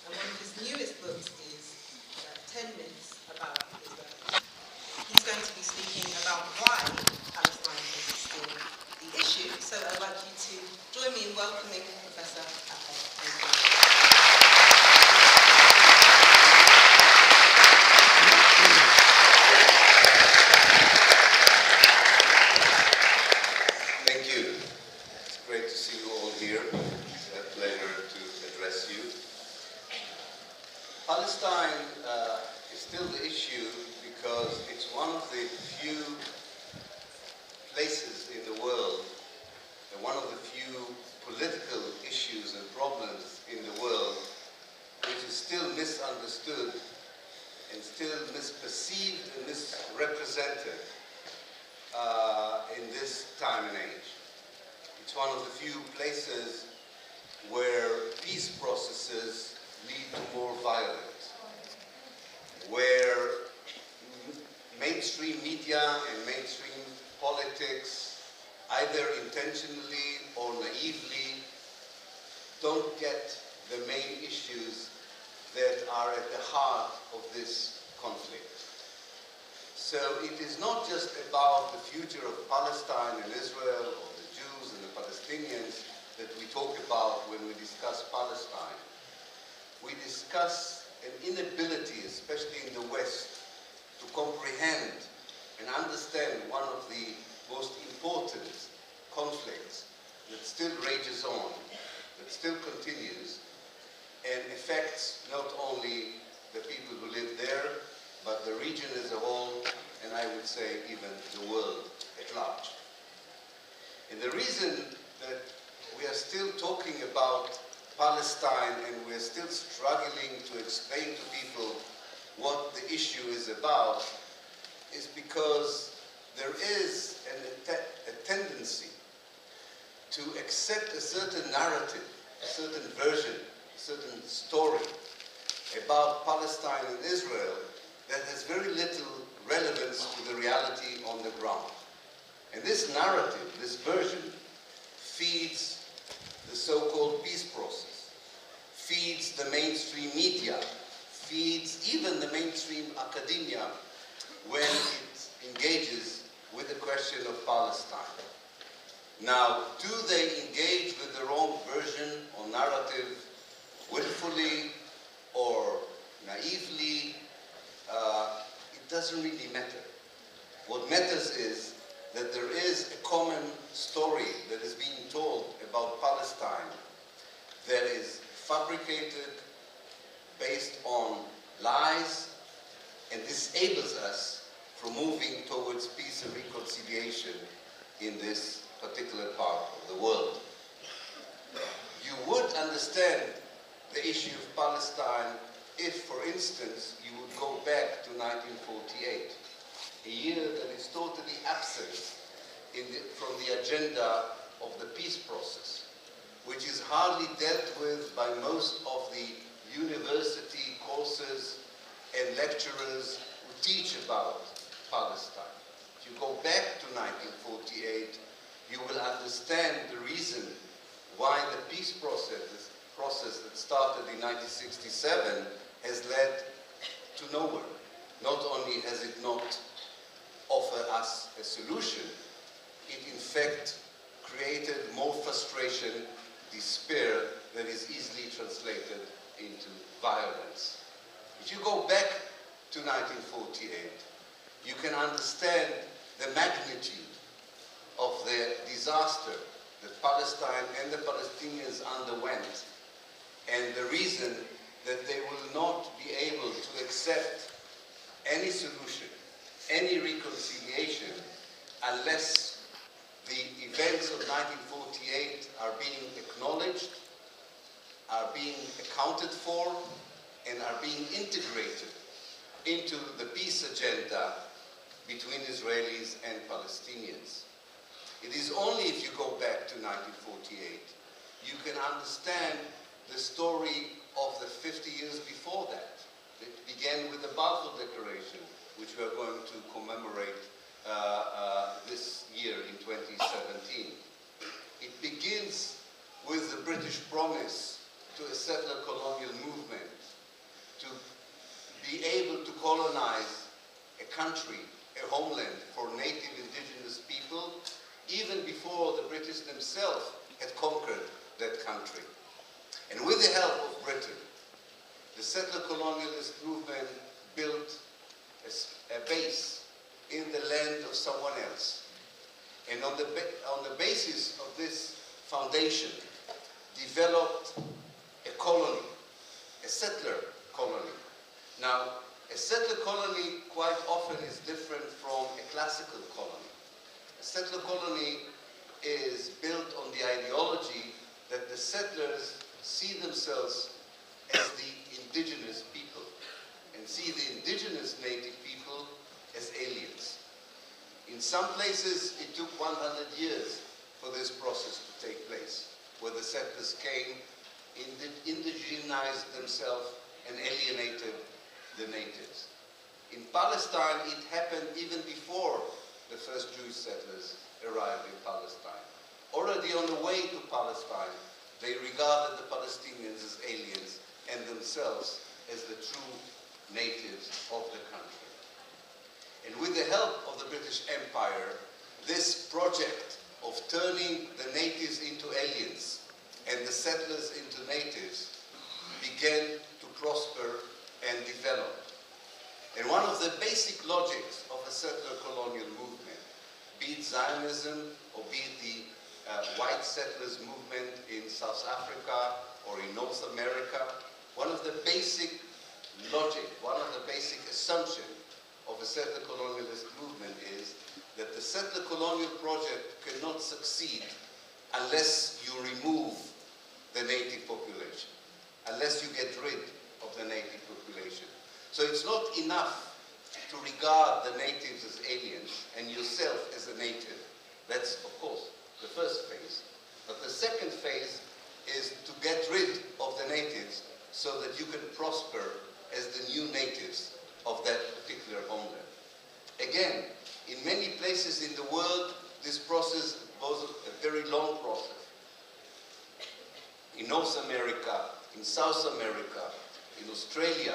and one of his newest books is 10 Myths About Israel. He's going to be speaking about why Palestine is still the issue, so I'd like you to join me in welcoming Professor Pape. Thank you. Palestine is still the issue because it's one of the few places in the world, and one of the few political issues and problems in the world which is still misunderstood and still misperceived and misrepresented in this time and age. It's one of the few places where peace processes lead to more violence, where mainstream media and mainstream politics, either intentionally or naively, don't get the main issues that are at the heart of this conflict. So it is not just about the future of Palestine and Israel, or the Jews and the Palestinians that we talk about when we discuss Palestine. We discuss an inability, especially in the West, to comprehend and understand one of the most important conflicts that still rages on, that still continues, and affects not only the people who live there, but the region as a whole, and I would say even the world at large. And the reason that we are still talking about Palestine and we're still struggling to explain to people what the issue is about is because there is a tendency to accept a certain narrative, a certain version, a certain story about Palestine and Israel that has very little relevance to the reality on the ground. And this narrative, this version, feeds the so-called peace process, feeds the mainstream media, feeds even the mainstream academia when it engages with the question of Palestine. Now, do they engage with the wrong version or narrative willfully or naively? It doesn't really matter. What matters is that there is a common story that is being told about Palestine that is fabricated based on lies and disables us from moving towards peace and reconciliation in this particular part of the world. You would understand the issue of Palestine if, for instance, you would go back to 1948, a year that is totally absent from the agenda of the peace process, which is hardly dealt with by most of the university courses and lecturers who teach about Palestine. If you go back to 1948, you will understand the reason why the peace process that started in 1967 has led to nowhere. Not only has it not offered us a solution, it in fact created more frustration, despair that is easily translated into violence. If you go back to 1948, you can understand the magnitude of the disaster that Palestine and the Palestinians underwent, and the reason that they will not be able to accept any solution, any reconciliation, unless the events of 1948 are being acknowledged, are being accounted for, and are being integrated into the peace agenda between Israelis and Palestinians. It is only if you go back to 1948 you can understand the story of the 50 years before that. It began with the Balfour Declaration, which we are going to commemorate this year in 2017. It begins with the British promise to a settler colonial movement colonize a country, a homeland for native indigenous people, even before the British themselves had conquered that country. And with the help of Britain, the settler colonialist movement built a base in the land of someone else. And on the basis of this foundation, developed a colony, a settler colony. Now, a settler colony quite often is different from a classical colony. A settler colony is built on the ideology that the settlers see themselves as the indigenous people and see the indigenous native people as aliens. In some places, it took 100 years for this process to take place, where the settlers came, indigenized themselves, and alienated the natives. In Palestine, it happened even before the first Jewish settlers arrived in Palestine. Already on the way to Palestine, they regarded the Palestinians as aliens and themselves as the true natives of the country. And with the help of the British Empire, this project of turning the natives into aliens and the settlers into natives began to prosper and develop. And one of the basic logics of a settler colonial movement, be it Zionism or be it the white settlers movement in South Africa or in North America, one of the basic logic, one of the basic assumptions of a settler colonialist movement is that the settler colonial project cannot succeed unless you remove the native population, unless you get rid of the native population. So it's not enough to regard the natives as aliens and yourself as a native. That's, of course, the first phase. But the second phase is to get rid of the natives so that you can prosper as the new natives of that particular homeland. Again, in many places in the world, this process was a very long process. In North America, in South America, in Australia,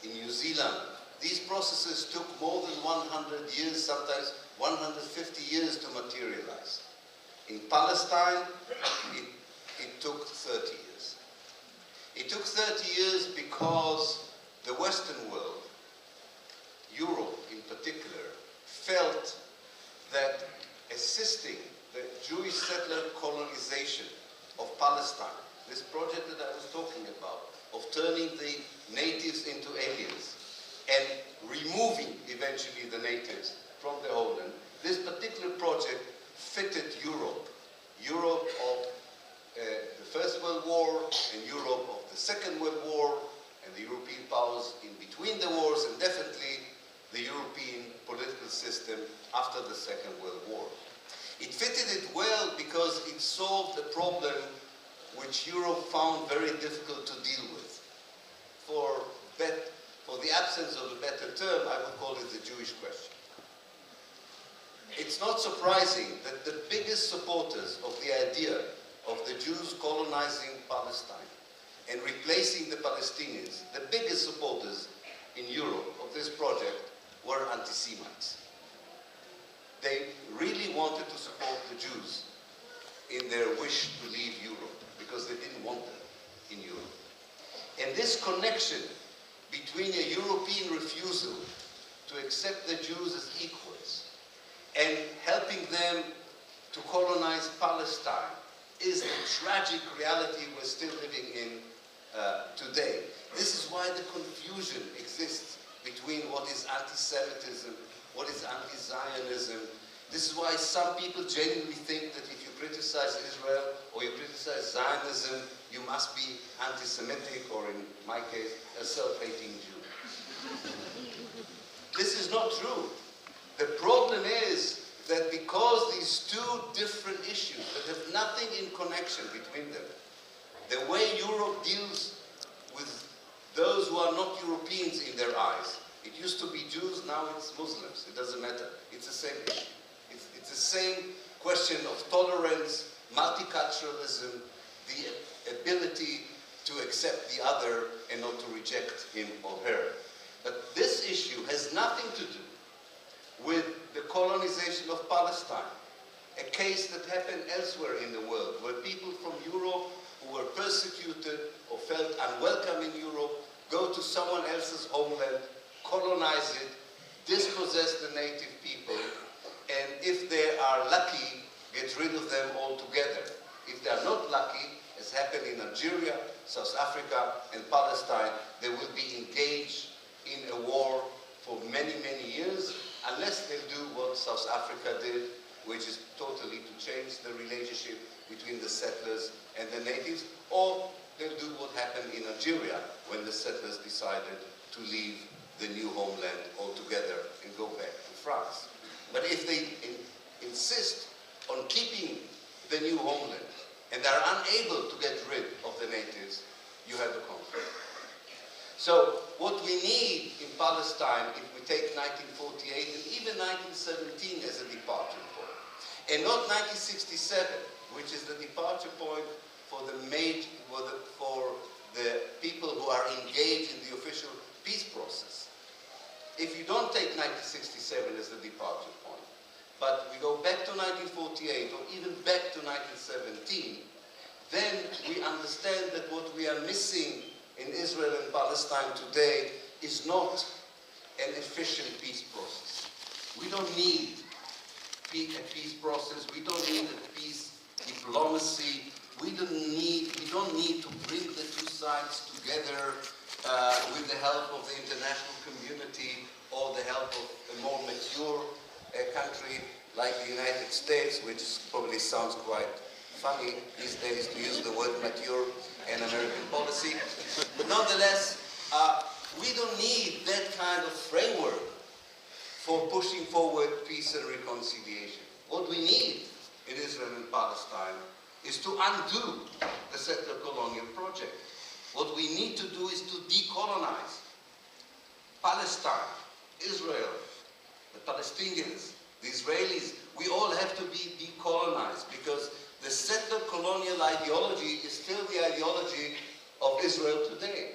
in New Zealand, these processes took more than 100 years, sometimes 150 years to materialize. In Palestine, it took 30 years. It took 30 years because the Western world, Europe in particular, felt that assisting the Jewish settler colonization of Palestine, this project that I was talking about, of turning the natives into aliens and removing eventually the natives from the homeland, this particular project fitted Europe. Europe of the First World War and Europe of the Second World War and the European powers in between the wars, and definitely the European political system after the Second World War. It fitted it well because it solved a problem which Europe found very difficult to deal with. For the absence of a better term, I would call it the Jewish question. It's not surprising that the biggest supporters of the idea of the Jews colonizing Palestine and replacing the Palestinians, the biggest supporters in Europe of this project were anti-Semites. They really wanted to support the Jews in their wish to leave Europe because they didn't want them in Europe. And this connection between a European refusal to accept the Jews as equals and helping them to colonize Palestine is a tragic reality we're still living in today. This is why the confusion exists between what is anti-Semitism, what is anti-Zionism. This is why some people genuinely think that if you criticize Israel or you criticize Zionism, you must be anti-Semitic, or in my case, a self-hating Jew. This is not true. The problem is that because these two different issues that have nothing in connection between them, the way Europe deals with those who are not Europeans in their eyes, it used to be Jews, now it's Muslims. It doesn't matter. It's the same issue. It's the same question of tolerance, multiculturalism, the ability to accept the other and not to reject him or her. But this issue has nothing to do with the colonization of Palestine, a case that happened elsewhere in the world, where people from Europe who were persecuted or felt unwelcome in Europe go to someone else's homeland, colonize it, dispossess the native people, and if they are lucky, get rid of them altogether. If they are not lucky, as happened in Algeria, South Africa, and Palestine, they will be engaged in a war for many, many years, unless they do what South Africa did, which is totally to change the relationship between the settlers and the natives, or they'll do what happened in Algeria when the settlers decided to leave the new homeland altogether and go back to France. But if they insist on keeping the new homeland and they're unable to get rid of the natives, you have a conflict. So what we need in Palestine, if we take 1948 and even 1917 as a departure point, and not 1967, which is the departure point for the people who are engaged in the official peace process. If you don't take 1967 as the departure point, but we go back to 1948 or even back to 1917, then we understand that what we are missing in Israel and Palestine today is not an efficient peace process. We don't need a peace process. We don't need a peace diplomacy. We don't need to bring the two sides together with the help of the international community or the help of a more mature country like the United States, which probably sounds quite funny these days to use the word mature and American policy. But nonetheless, we don't need that kind of framework for pushing forward peace and reconciliation. What we need in Israel and Palestine is to undo the settler colonial project. What we need to do is to decolonize Palestine, Israel, the Palestinians, the Israelis. We all have to be decolonized because the settler colonial ideology is still the ideology of Israel today.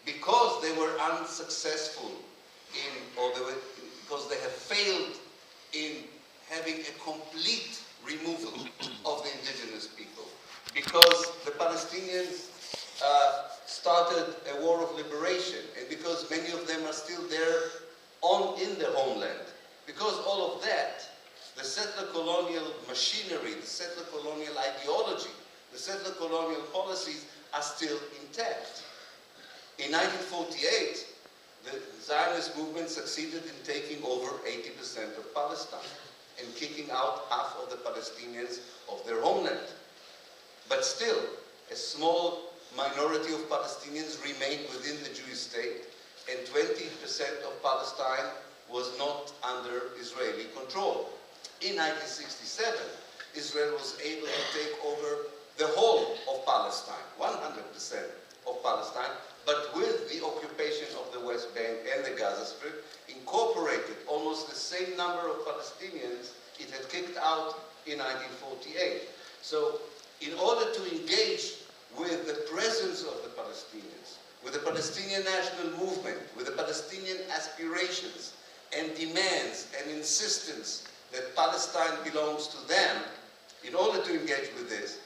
Because they were unsuccessful because they have failed in having a complete removal of the indigenous people. Because the Palestinians started a war of liberation, and because many of them are still there in their homeland. Because all of that, the settler colonial machinery, the settler colonial ideology, the settler colonial policies are still intact. In 1948, the Zionist movement succeeded in taking over 80% of Palestine and kicking out half of the Palestinians of their homeland. But still, a small minority of Palestinians remained within the Jewish state, and 20% of Palestine was not under Israeli control. In 1967, Israel was able to take over the whole of Palestine, 100% of Palestine, but with the occupation of the West Bank and the Gaza Strip, incorporated almost the same number of Palestinians it had kicked out in 1948. So in order to engage with the presence of the Palestinians, with the Palestinian national movement, with the Palestinian aspirations and demands and insistence that Palestine belongs to them, in order to engage with this,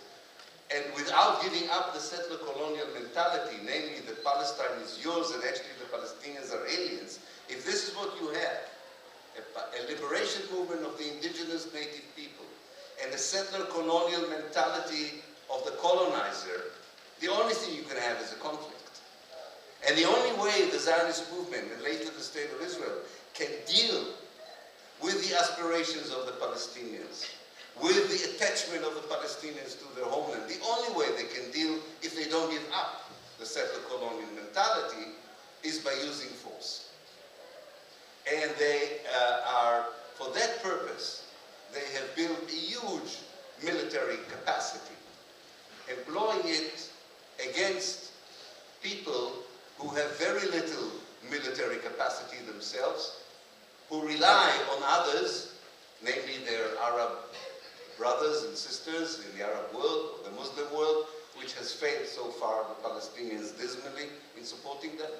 and without giving up the settler colonial mentality, namely that Palestine is yours and actually the Palestinians are aliens, if this is what you have, a liberation movement of the indigenous native people and the settler colonial mentality of the colonizer, the only thing you can have is a conflict. And the only way the Zionist movement and later the State of Israel can deal with the aspirations of the Palestinians, with the attachment of the Palestinians to their homeland, the only way they can deal if they don't give up the settler colonial mentality is by using force. And they for that purpose, they have built a huge military capacity, employing it against people who have very little military capacity themselves, who rely on others, namely their Arab brothers and sisters in the Arab world, or the Muslim world, which has failed so far the Palestinians dismally in supporting them.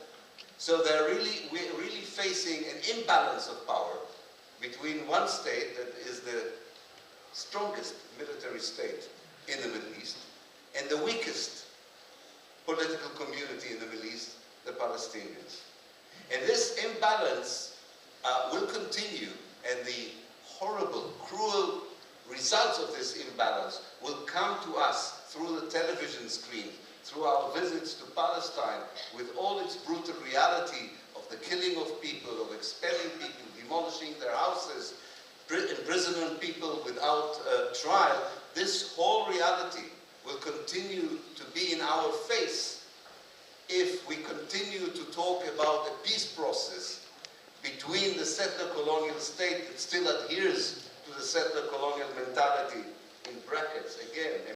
So we're really facing an imbalance of power between one state that is the strongest military state in the Middle East and the weakest political community in the Middle East, the Palestinians. And this imbalance will continue, and the horrible, cruel results of this imbalance will come to us through the television screen, through our visits to Palestine, with all its brutal reality of the killing of people, of expelling people, demolishing their houses, imprisoning people without trial. This whole reality will continue to be in our face if we continue to talk about a peace process between the settler colonial state that still adheres to the settler colonial mentality, in brackets again,